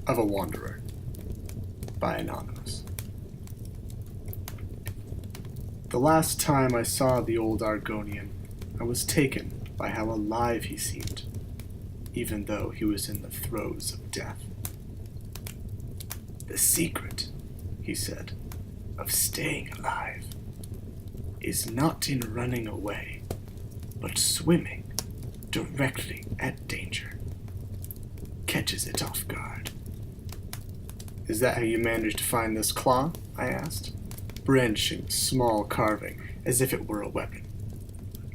of a Wanderer by Anonymous. The last time I saw the old Argonian, I was taken by how alive he seemed, even though he was in the throes of death. "The secret," he said, "of staying alive is not in running away, but swimming directly at danger. Catches it off guard." "Is that how you managed to find this claw?" I asked, brandishing a small carving as if it were a weapon.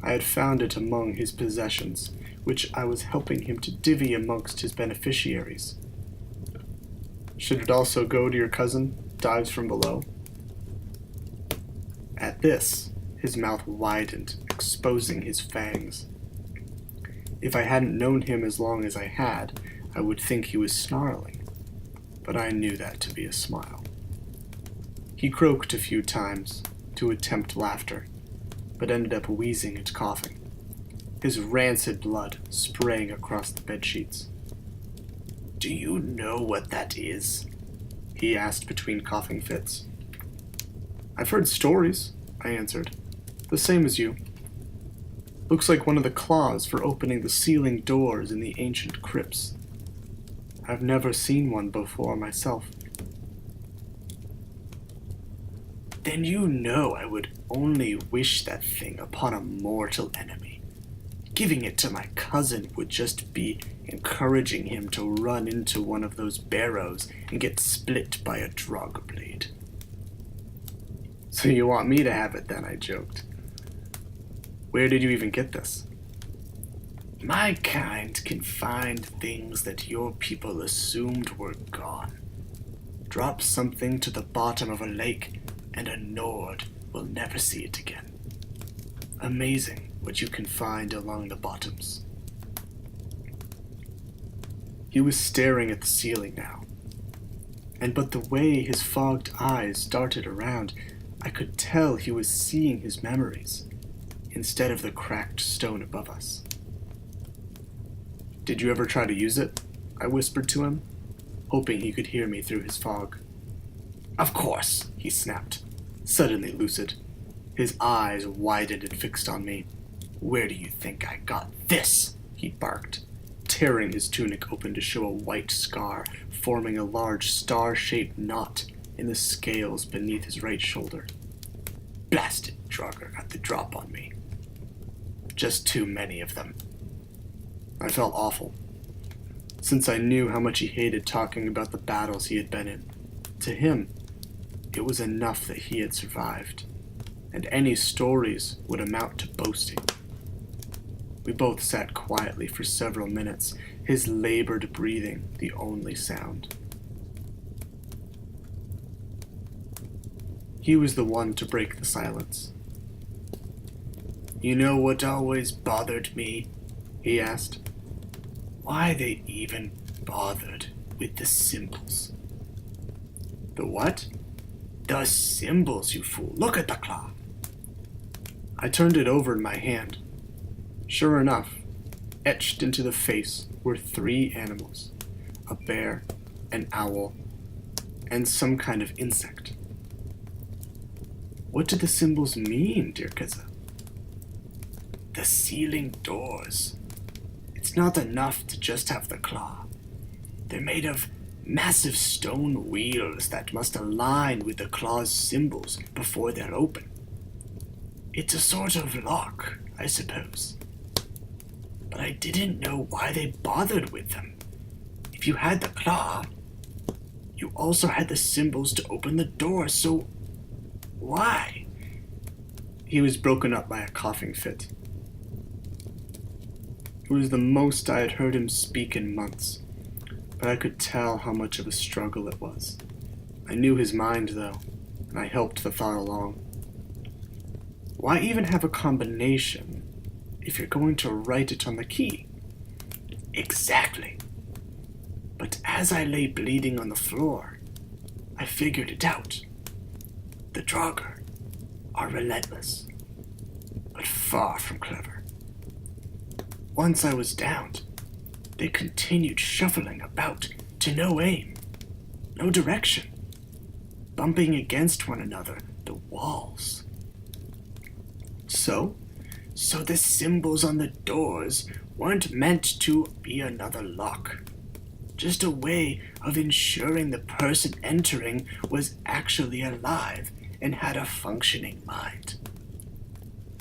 I had found it among his possessions, which I was helping him to divvy amongst his beneficiaries. "Should it also go to your cousin, dives from below?" At this, his mouth widened, exposing his fangs. If I hadn't known him as long as I had, I would think he was snarling, but I knew that to be a smile. He croaked a few times to attempt laughter, but ended up wheezing and coughing, his rancid blood spraying across the bedsheets. "Do you know what that is?" he asked between coughing fits. "I've heard stories," I answered. "The same as you. Looks like one of the claws for opening the ceiling doors in the ancient crypts. I've never seen one before myself." "Then you know I would only wish that thing upon a mortal enemy. Giving it to my cousin would just be encouraging him to run into one of those barrows and get split by a drog blade." "So you want me to have it then," I joked. "Where did you even get this?" "My kind can find things that your people assumed were gone. Drop something to the bottom of a lake, and a Nord will never see it again. Amazing what you can find along the bottoms." He was staring at the ceiling now, but the way his fogged eyes darted around, I could tell he was seeing his memories, instead of the cracked stone above us. "Did you ever try to use it?" I whispered to him, hoping he could hear me through his fog. "Of course," he snapped, suddenly lucid. His eyes widened and fixed on me. "Where do you think I got this?" he barked, tearing his tunic open to show a white scar forming a large star-shaped knot in the scales beneath his right shoulder. "Blasted Draugr got the drop on me. Just too many of them." I felt awful, since I knew how much he hated talking about the battles he had been in. To him, it was enough that he had survived, and any stories would amount to boasting. We both sat quietly for several minutes, his labored breathing the only sound. He was the one to break the silence. "You know what always bothered me?" he asked. "Why they even bothered with the symbols." "The what?" "The symbols, you fool. Look at the claw." I turned it over in my hand. Sure enough, etched into the face were 3 animals: a bear, an owl, and some kind of insect. "What do the symbols mean, dear Keza?" "The ceiling doors. It's not enough to just have the claw. They're made of massive stone wheels that must align with the claw's symbols before they're open. It's a sort of lock, I suppose. But I didn't know why they bothered with them. If you had the claw, you also had the symbols to open the door, so why?" He was broken up by a coughing fit. It was the most I had heard him speak in months, but I could tell how much of a struggle it was. I knew his mind, though, and I helped the thought along. "Why even have a combination if you're going to write it on the key?" "Exactly. But as I lay bleeding on the floor, I figured it out. The Draugr are relentless, but far from clever. Once I was downed, they continued shuffling about to no aim, no direction, bumping against one another, the walls. So the symbols on the doors weren't meant to be another lock, just a way of ensuring the person entering was actually alive and had a functioning mind.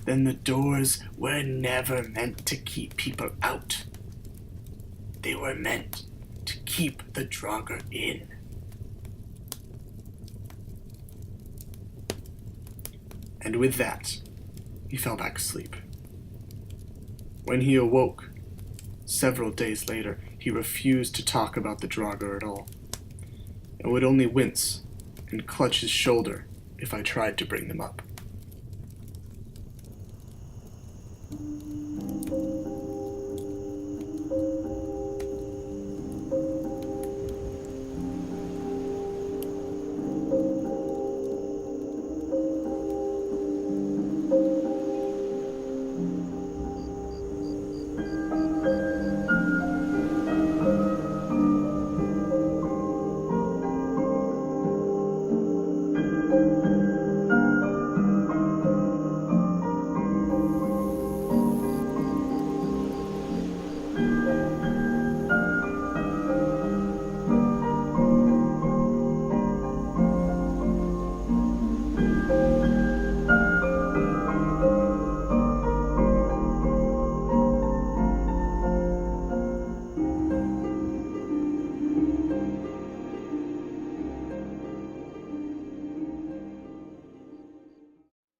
Then the doors were never meant to keep people out. They were meant to keep the Draugr in. And with that, he fell back asleep. When he awoke, several days later, he refused to talk about the Draugr at all, and would only wince and clutch his shoulder if I tried to bring them up.